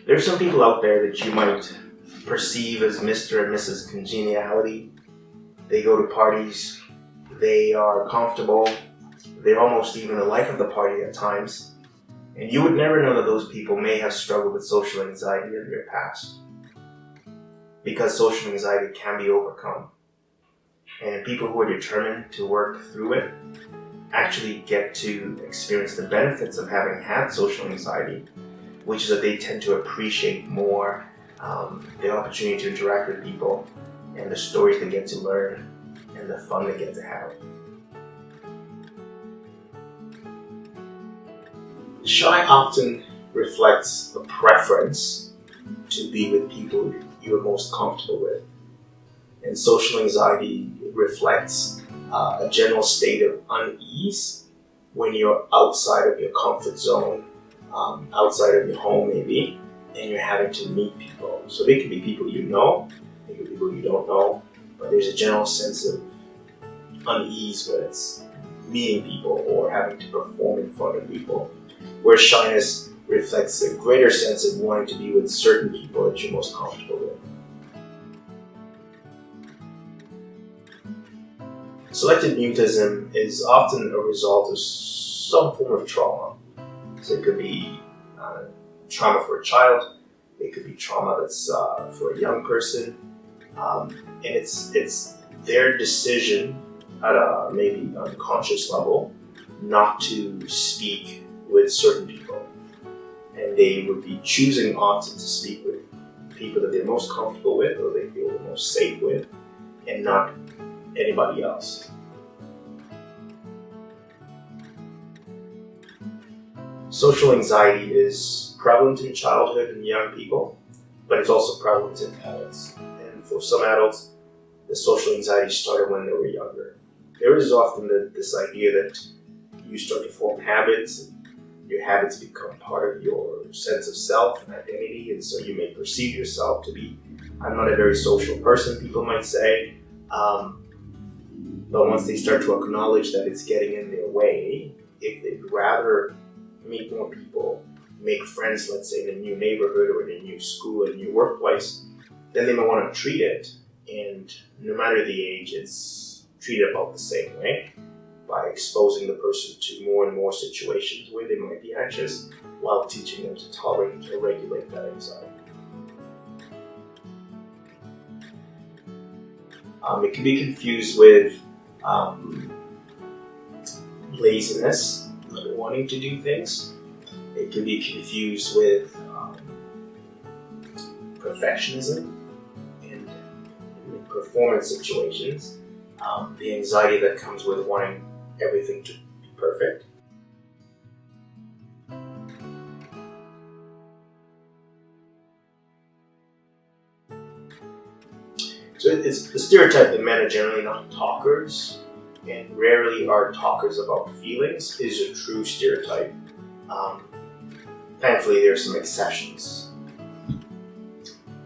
There's some people out there that you might perceive as Mr. and Mrs. Congeniality. They go to parties, they are comfortable, they're almost even the life of the party at times. And you would never know that those people may have struggled with social anxiety in their past. Because social anxiety can be overcome. And people who are determined to work through it actually get to experience the benefits of having had social anxiety, which is that they tend to appreciate more the opportunity to interact with people and the stories they get to learn and the fun they get to have. Shy often reflects a preference to be with people you're most comfortable with. And social anxiety reflects a general state of unease when you're outside of your comfort zone, outside of your home maybe, and you're having to meet people. So they can be people you know, they can be people you don't know, but there's a general sense of unease when it's meeting people or having to perform in front of people. Where shyness reflects a greater sense of wanting to be with certain people that you're most comfortable with. Selective mutism is often a result of some form of trauma. So it could be trauma for a child, it could be trauma that's for a young person, and it's their decision at a maybe unconscious level not to speak with certain people. And they would be choosing often to speak with people that they're most comfortable with or they feel the most safe with, and not anybody else. Social anxiety is prevalent in childhood and young people, but it's also prevalent in adults. And for some adults, the social anxiety started when they were younger. There is often this idea that you start to form habits, and your habits become part of your sense of self and identity, and so you may perceive yourself to be, I'm not a very social person, people might say, but once they start to acknowledge that it's getting in their way, if they'd rather meet more people, make friends, let's say in a new neighborhood or in a new school, a new workplace, then they might want to treat it, and no matter the age, it's treated about the same way, by exposing the person to more and more situations where they might be anxious, while teaching them to tolerate or regulate that anxiety. It can be confused with laziness, like wanting to do things. It can be confused with perfectionism in performance situations, the anxiety that comes with wanting everything to be perfect. So it's the stereotype that men are generally not talkers and rarely are talkers about feelings is a true stereotype. Thankfully, there are some exceptions.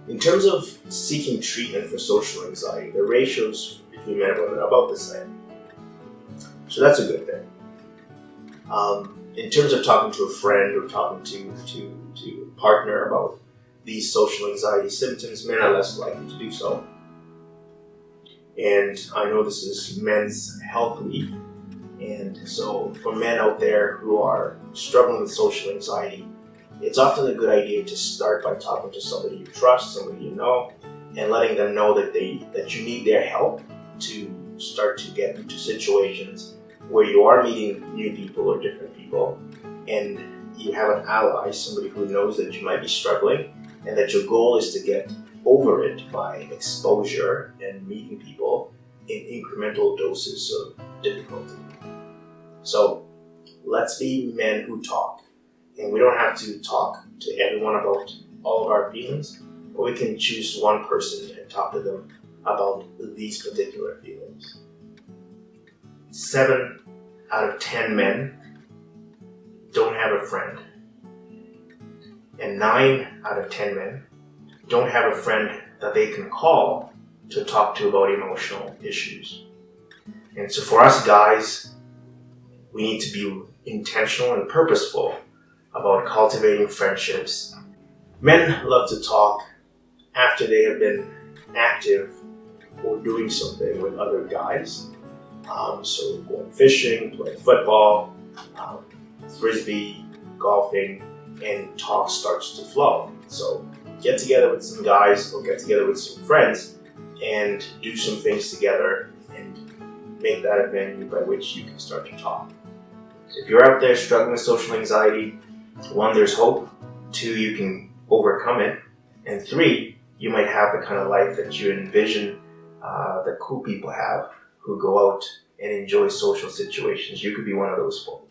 In terms of seeking treatment for social anxiety, the ratios between men and women are about the same. So that's a good thing. In terms of talking to a friend or talking to a partner about these social anxiety symptoms, men are less likely to do so. And I know this is Men's Health Week, and so for men out there who are struggling with social anxiety, it's often a good idea to start by talking to somebody you trust, somebody you know, and letting them know that you need their help to start to get into situations where you are meeting new people or different people, and you have an ally, somebody who knows that you might be struggling, and that your goal is to get over it by exposure and meeting people in incremental doses of difficulty. So let's be men who talk. And we don't have to talk to everyone about all of our feelings, but we can choose one person and talk to them about these particular feelings. 7 out of 10 men don't have a friend. And 9 out of 10 men don't have a friend that they can call to talk to about emotional issues. And so for us guys, we need to be intentional and purposeful about cultivating friendships Men love to talk after they have been active or doing something with other guys. So going fishing, playing football, frisbee, golfing, and talk starts to flow. So get together with some guys or get together with some friends and do some things together and make that a venue by which you can start to talk. So if you're out there struggling with social anxiety, 1, there's hope. 2, you can overcome it. And 3, you might have the kind of life that you envision that cool people have who go out and enjoy social situations. You could be one of those folks.